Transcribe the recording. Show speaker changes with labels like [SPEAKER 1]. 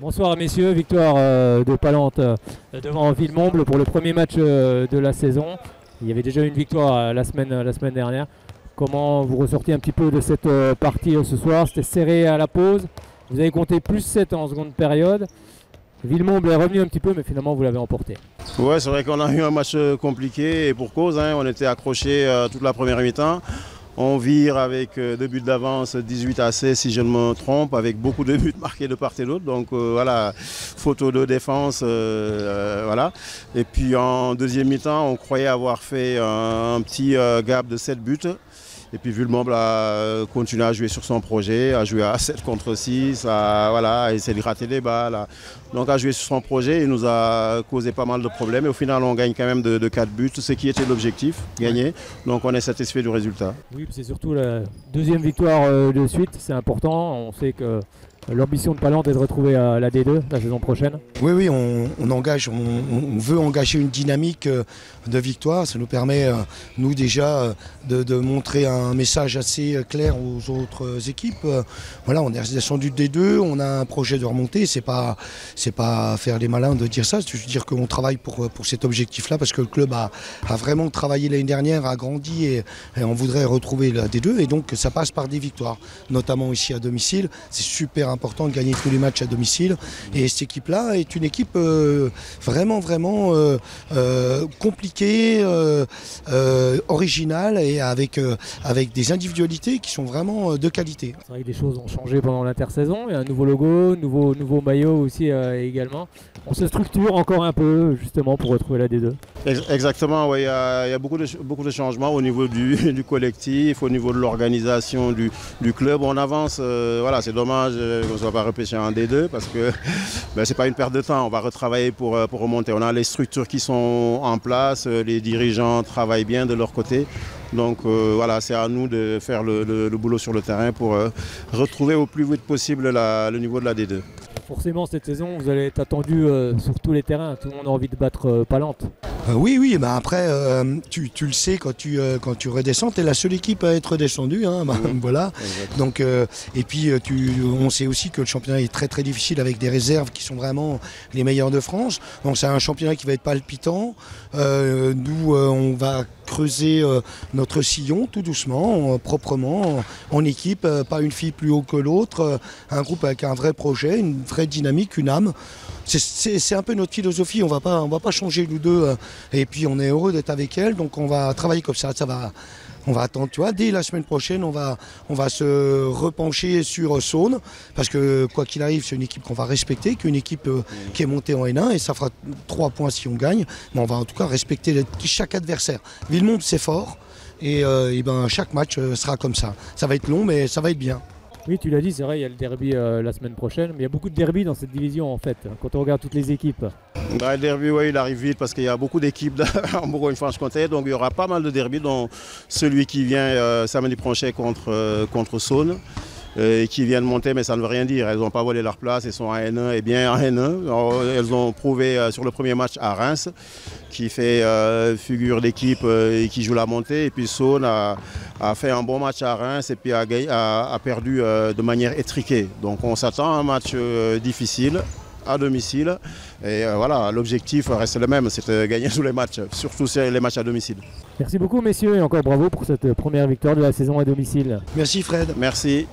[SPEAKER 1] Bonsoir messieurs, victoire de Palente devant Villemomble pour le premier match de la saison. Il y avait déjà une victoire la semaine dernière. Comment vous ressortez un petit peu de cette partie ce soir? C'était serré à la pause. Vous avez compté plus 7 en seconde période. Villemomble est revenu un petit peu, mais finalement vous l'avez emporté.
[SPEAKER 2] Ouais, c'est vrai qu'on a eu un match compliqué et pour cause. On était accrochés toute la première mi-temps. On vire avec 2 buts d'avance, 18-16 si je ne me trompe, avec beaucoup de buts marqués de part et d'autre. Donc voilà, photo de défense, voilà. Et puis en deuxième mi-temps, on croyait avoir fait un petit gap de 7 buts. Et puis Villemomble a continué à jouer sur son projet, à jouer à 7 contre 6, à essayer de gratter les balles. Donc à jouer sur son projet, il nous a causé pas mal de problèmes. Et au final, on gagne quand même de 4 buts, ce qui était l'objectif, gagner. Donc on est satisfait du résultat.
[SPEAKER 1] Oui, c'est surtout la deuxième victoire de suite, c'est important. On sait que l'ambition de Palente est de retrouver la D2 la saison prochaine.
[SPEAKER 3] Oui, on veut engager une dynamique de victoire. Ça nous permet, nous déjà, de montrer un message assez clair aux autres équipes. Voilà, on est descendu de D2, on a un projet de remontée. C'est pas faire les malins de dire ça. C'est juste dire qu'on travaille pour cet objectif-là parce que le club a vraiment travaillé l'année dernière, a grandi et on voudrait retrouver la D2. Et donc ça passe par des victoires, notamment ici à domicile. C'est super important de gagner tous les matchs à domicile. Et cette équipe-là est une équipe vraiment compliquée, originale et avec des individualités qui sont vraiment de qualité.
[SPEAKER 1] C'est vrai que des choses ont changé pendant l'intersaison. Il y a un nouveau logo, nouveau maillot aussi également. On se structure encore un peu justement pour retrouver la D2.
[SPEAKER 2] Exactement, ouais, il y a beaucoup de changements au niveau du collectif, au niveau de l'organisation du club. On avance, voilà, c'est dommage qu'on ne soit pas repêché en D2 parce que ce n'est pas une perte de temps. On va retravailler pour remonter. On a les structures qui sont en place, les dirigeants travaillent bien de leur côté. Donc voilà, c'est à nous de faire le boulot sur le terrain pour retrouver au plus vite possible le niveau de la D2.
[SPEAKER 1] Forcément, cette saison, vous allez être attendu sur tous les terrains. Tout le monde a envie de battre Palente.
[SPEAKER 3] Oui, bah après, tu le sais, quand tu redescends, tu es la seule équipe à être descendue. Voilà. Donc, et puis, on sait aussi que le championnat est très très difficile avec des réserves qui sont vraiment les meilleures de France. Donc, c'est un championnat qui va être palpitant. Nous, on va creuser notre sillon tout doucement, proprement, en équipe, pas une fille plus haut que l'autre, un groupe avec un vrai projet, une vraie dynamique, une âme. C'est un peu notre philosophie, on va pas changer nous deux, et puis on est heureux d'être avec elle, donc on va travailler comme ça, on va attendre, tu vois, dès la semaine prochaine, on va se repencher sur Saône, parce que quoi qu'il arrive, c'est une équipe qu'on va respecter, qu'une équipe qui est montée en N1, et ça fera 3 points si on gagne, mais on va en tout cas respecter chaque adversaire. Villemomble, c'est fort, et chaque match sera comme ça. Ça va être long, mais ça va être bien.
[SPEAKER 1] Oui, tu l'as dit, c'est vrai, il y a le derby la semaine prochaine, mais il y a beaucoup de derby dans cette division en fait, quand on regarde toutes les équipes.
[SPEAKER 2] Le derby, oui, il arrive vite parce qu'il y a beaucoup d'équipes en Bourgogne-Franche-Comté, donc il y aura pas mal de derbys, dont celui qui vient samedi prochain contre Saône. Qui viennent monter, mais ça ne veut rien dire. Elles n'ont pas volé leur place, elles sont en N1 et bien en N1. Alors, elles ont prouvé sur le premier match à Reims, qui fait figure d'équipe et qui joue la montée. Et puis Saône a fait un bon match à Reims et puis a perdu de manière étriquée. Donc on s'attend à un match difficile à domicile. Et voilà, l'objectif reste le même, c'est de gagner tous les matchs, surtout les matchs à domicile.
[SPEAKER 1] Merci beaucoup messieurs et encore bravo pour cette première victoire de la saison à domicile.
[SPEAKER 3] Merci Fred.
[SPEAKER 2] Merci.